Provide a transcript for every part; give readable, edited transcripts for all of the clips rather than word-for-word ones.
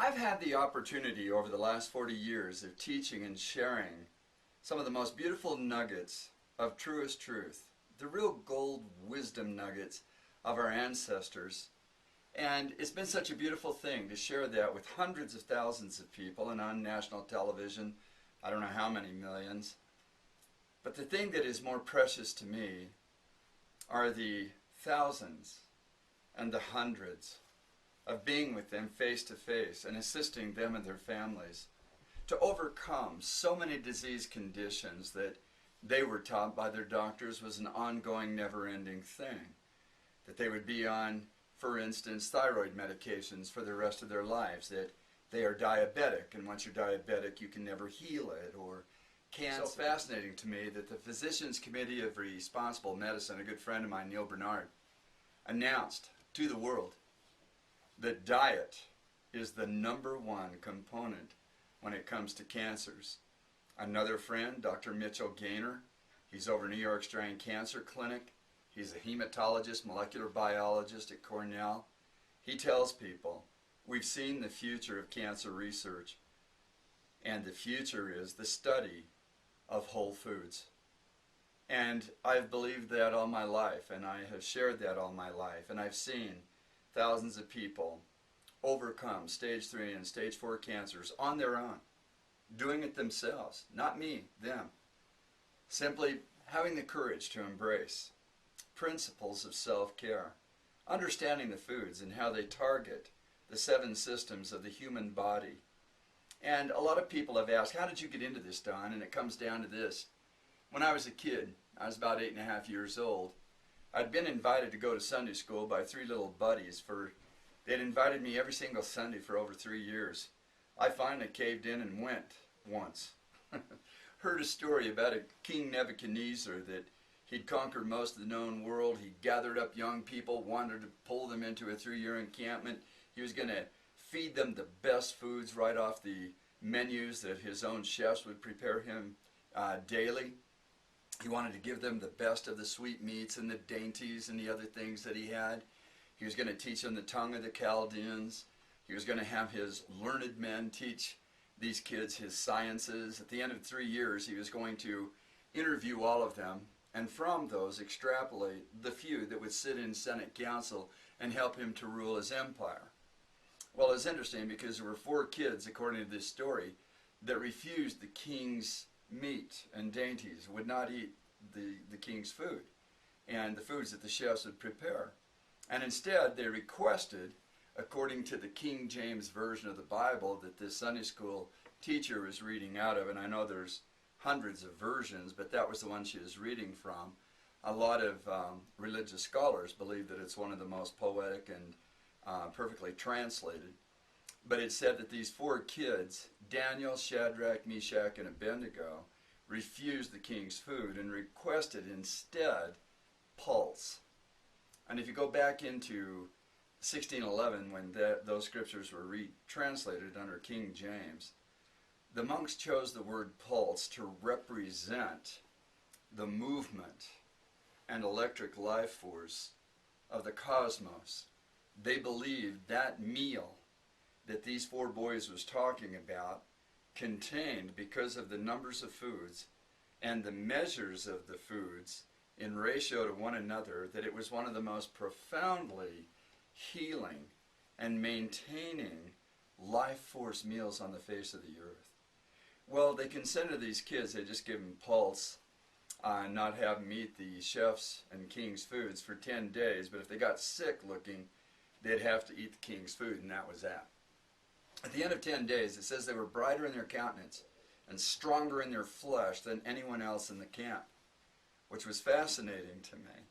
I've had the opportunity over the last 40 years of teaching and sharing some of the most beautiful nuggets of truest truth, the real gold wisdom nuggets of our ancestors. And it's been such a beautiful thing to share that with hundreds of thousands of people and on national television, I don't know how many millions. But the thing that is more precious to me are the thousands and the hundreds of being with them face to face and assisting them and their families to overcome so many disease conditions that they were taught by their doctors was an ongoing, never-ending thing. That they would be on, for instance, thyroid medications for the rest of their lives, that they are diabetic, and once you're diabetic you can never heal it, or cancer. So fascinating to me that the Physicians Committee of Responsible Medicine, a good friend of mine, Neil Bernard, announced to the world that diet is the #1 component when it comes to cancers. Another friend, Dr. Mitchell Gaynor, he's over New York Strand Cancer Clinic. He's a hematologist, molecular biologist at Cornell. He tells people, we've seen the future of cancer research, and the future is the study of whole foods. And I've believed that all my life, and I have shared that all my life, and I've seen thousands of people overcome stage 3 and stage 4 cancers on their own, doing it themselves, not me, them. Simply having the courage to embrace principles of self-care, understanding the foods and how they target the 7 systems of the human body. And a lot of people have asked, how did you get into this, Don? And it comes down to this. When I was a kid, I was about 8.5 years old, I'd been invited to go to Sunday school by 3 little buddies. They'd invited me every single Sunday for over 3 years. I finally caved in and went once. Heard a story about a King Nebuchadnezzar that he'd conquered most of the known world. He gathered up young people, wanted to pull them into a 3-year encampment. He was going to feed them the best foods right off the menus that his own chefs would prepare him daily. He wanted to give them the best of the sweet meats and the dainties and the other things that he had. He was going to teach them the tongue of the Chaldeans. He was going to have his learned men teach these kids his sciences. At the end of 3 years, he was going to interview all of them, and from those extrapolate the few that would sit in Senate Council and help him to rule his empire. Well, it's interesting because there were 4 kids, according to this story, that refused the king's meat and dainties, would not eat the king's food and the foods that the chefs would prepare. And instead they requested, according to the King James Version of the Bible that this Sunday school teacher was reading out of, and I know there's hundreds of versions, but that was the one she was reading from. A lot of religious scholars believe that it's one of the most poetic and perfectly translated. But it said that these 4 kids, Daniel, Shadrach, Meshach, and Abednego, refused the king's food and requested instead pulse. And if you go back into 1611, when those scriptures were retranslated under King James, the monks chose the word pulse to represent the movement and electric life force of the cosmos. They believed that meal that these 4 boys was talking about contained, because of the numbers of foods and the measures of the foods in ratio to one another, that it was one of the most profoundly healing and maintaining life force meals on the face of the earth. Well, they consented these kids, they just give them pulse, not have them eat the chef's and king's foods for 10 days, but if they got sick looking, they'd have to eat the king's food, and that was that. At the end of 10 days, it says they were brighter in their countenance and stronger in their flesh than anyone else in the camp, which was fascinating to me.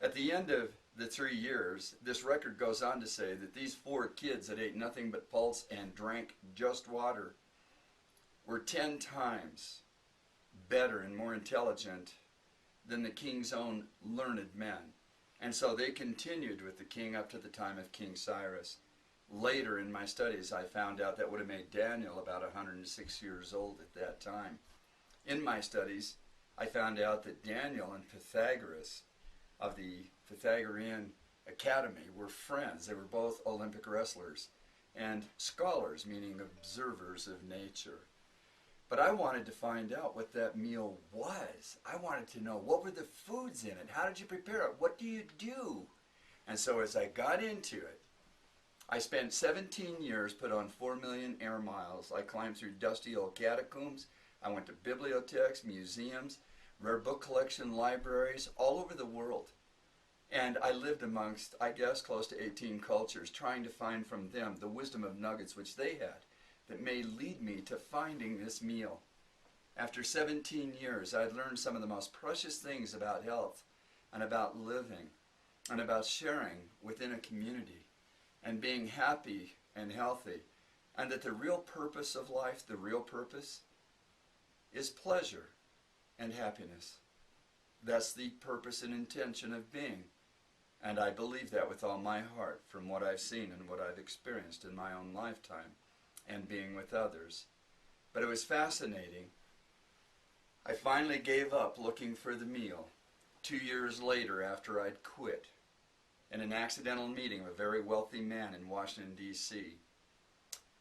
At the end of the 3 years, this record goes on to say that these 4 kids that ate nothing but pulse and drank just water were 10 times better and more intelligent than the king's own learned men. And so they continued with the king up to the time of King Cyrus. Later in my studies, I found out that would have made Daniel about 106 years old at that time. In my studies, I found out that Daniel and Pythagoras of the Pythagorean Academy were friends. They were both Olympic wrestlers. and scholars, meaning observers of nature. But I wanted to find out what that meal was. I wanted to know, what were the foods in it? How did you prepare it? What do you do? And so as I got into it, I spent 17 years, put on 4 million air miles. I climbed through dusty old catacombs. I went to bibliotheques, museums, rare book collection libraries all over the world. And I lived amongst, I guess, close to 18 cultures, trying to find from them the wisdom of nuggets which they had that may lead me to finding this meal. After 17 years, I'd learned some of the most precious things about health and about living and about sharing within a community and being happy and healthy, and that the real purpose of life, the real purpose, is pleasure and happiness. That's the purpose and intention of being. And I believe that with all my heart from what I've seen and what I've experienced in my own lifetime and being with others. But it was fascinating. I finally gave up looking for the meal 2 years later after I'd quit in an accidental meeting of a very wealthy man in Washington, D.C.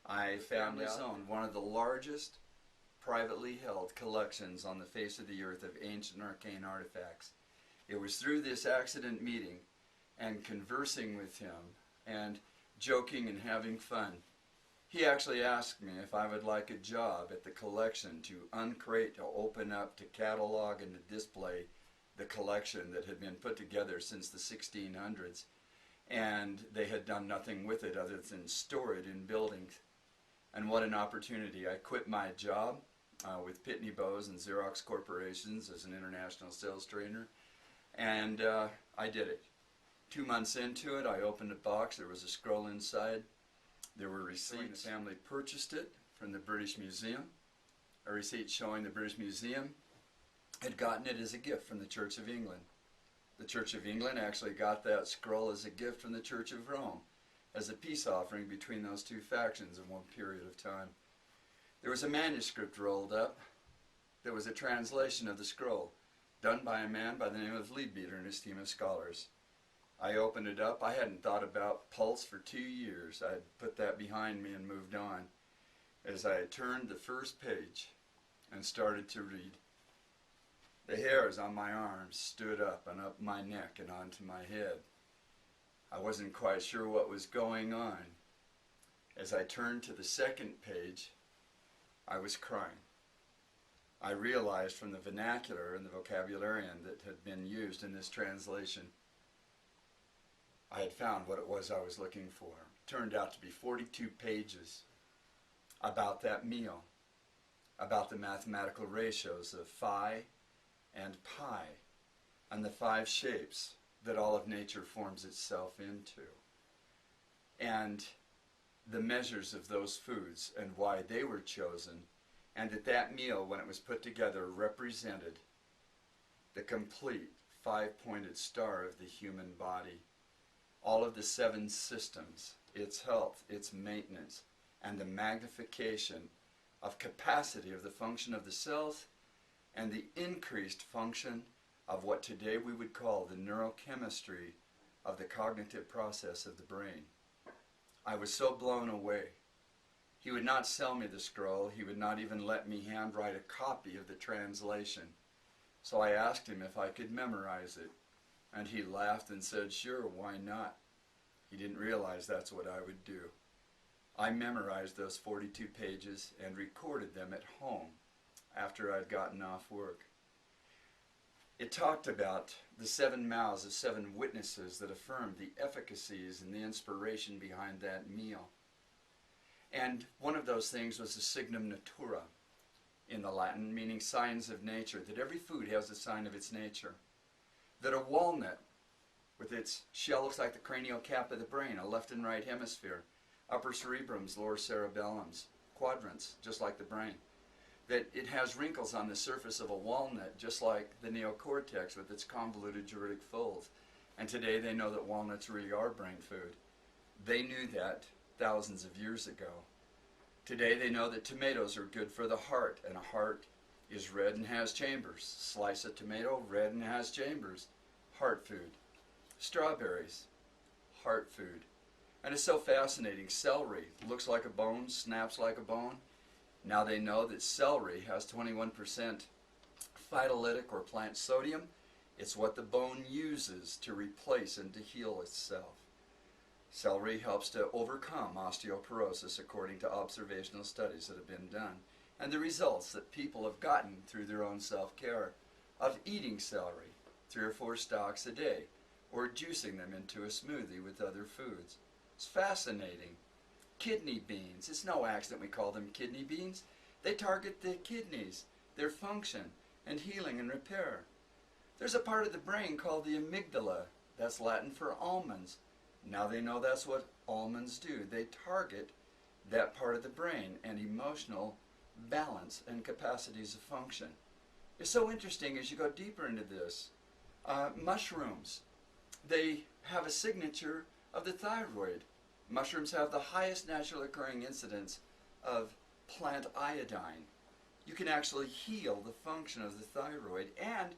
I found his own, one of the largest privately held collections on the face of the earth of ancient arcane artifacts. It was through this accident meeting and conversing with him and joking and having fun. He actually asked me if I would like a job at the collection to uncrate, to open up, to catalog, and to display the collection that had been put together since the 1600s, and they had done nothing with it other than store it in buildings. And what an opportunity. I quit my job with Pitney Bowes and Xerox Corporations as an international sales trainer, and I did it. 2 months into it, I opened a box. There was a scroll inside. There were receipts. The family purchased it from the British Museum, a receipt showing the British Museum had gotten it as a gift from the Church of England. The Church of England actually got that scroll as a gift from the Church of Rome, as a peace offering between those two factions in one period of time. There was a manuscript rolled up that was a translation of the scroll, done by a man by the name of Leadbeater and his team of scholars. I opened it up. I hadn't thought about pulse for 2 years. I'd put that behind me and moved on. As I turned the first page and started to read, the hairs on my arms stood up and up my neck and onto my head. I wasn't quite sure what was going on. As I turned to the second page, I was crying. I realized from the vernacular and the vocabularian that had been used in this translation, I had found what it was I was looking for. It turned out to be 42 pages about that meal, about the mathematical ratios of phi and pi, and the 5 shapes that all of nature forms itself into, and the measures of those foods and why they were chosen, and that meal, when it was put together, represented the complete 5-pointed star of the human body. All of the 7 systems, its health, its maintenance, and the magnification of capacity of the function of the cells and the increased function of what today we would call the neurochemistry of the cognitive process of the brain. I was so blown away. He would not sell me the scroll. He would not even let me handwrite a copy of the translation. So I asked him if I could memorize it, and he laughed and said, "Sure, why not?" He didn't realize that's what I would do. I memorized those 42 pages and recorded them at home after I'd gotten off work. It talked about the 7 mouths of 7 witnesses that affirmed the efficacies and the inspiration behind that meal. And one of those things was the signum natura in the Latin, meaning signs of nature, that every food has a sign of its nature. That a walnut with its shell looks like the cranial cap of the brain, a left and right hemisphere, upper cerebrums, lower cerebellums, quadrants, just like the brain. That it has wrinkles on the surface of a walnut, just like the neocortex with its convoluted juridic folds. And today they know that walnuts really are brain food. They knew that thousands of years ago. Today they know that tomatoes are good for the heart, and a heart is red and has chambers. Slice a tomato, red and has chambers. Heart food. Strawberries, heart food. And it's so fascinating. Celery looks like a bone, snaps like a bone. Now they know that celery has 21% phytolytic or plant sodium. It's what the bone uses to replace and to heal itself. Celery helps to overcome osteoporosis according to observational studies that have been done, and the results that people have gotten through their own self-care of eating celery 3 or 4 stalks a day or juicing them into a smoothie with other foods. It's fascinating. Kidney beans. It's no accident we call them kidney beans. They target the kidneys, their function, and healing and repair. There's a part of the brain called the amygdala. That's Latin for almonds. Now they know that's what almonds do. They target that part of the brain and emotional balance and capacities of function. It's so interesting as you go deeper into this. Mushrooms. They have a signature of the thyroid. Mushrooms have the highest naturally occurring incidence of plant iodine. You can actually heal the function of the thyroid, and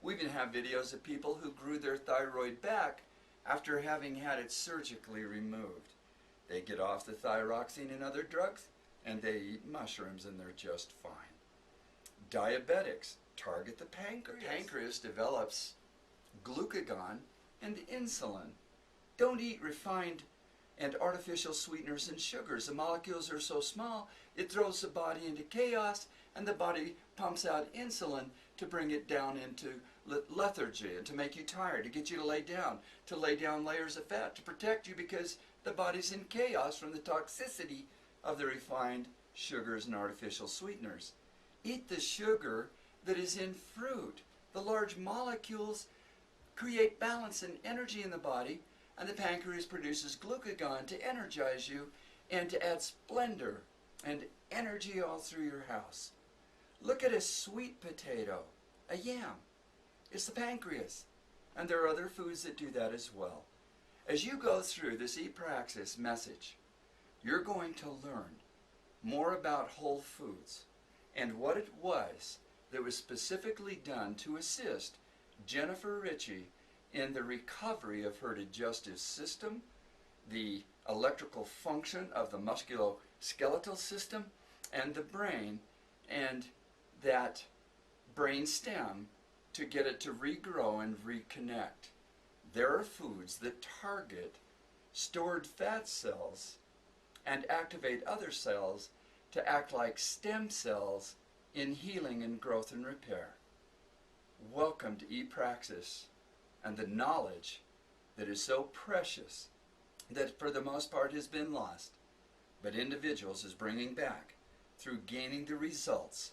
we even have videos of people who grew their thyroid back after having had it surgically removed. They get off the thyroxine and other drugs, and they eat mushrooms, and they're just fine. Diabetics target the pancreas. The pancreas develops glucagon and insulin. Don't eat refined and artificial sweeteners and sugars. The molecules are so small, it throws the body into chaos, and the body pumps out insulin to bring it down into lethargy and to make you tired, to get you to lay down layers of fat to protect you because the body's in chaos from the toxicity of the refined sugars and artificial sweeteners. Eat the sugar that is in fruit. The large molecules create balance and energy in the body, and the pancreas produces glucagon to energize you and to add splendor and energy all through your house. Look at a sweet potato, a yam. It's the pancreas. And there are other foods that do that as well. As you go through this e-praxis message, you're going to learn more about whole foods and what it was that was specifically done to assist Jennifer Ritchie in the recovery of her digestive system, the electrical function of the musculoskeletal system, and the brain, and that brain stem to get it to regrow and reconnect. There are foods that target stored fat cells and activate other cells to act like stem cells in healing and growth and repair. Welcome to e-praxis and the knowledge that is so precious that for the most part has been lost, but individuals is bringing back through gaining the results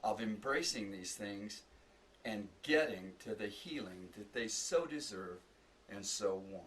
of embracing these things and getting to the healing that they so deserve and so want.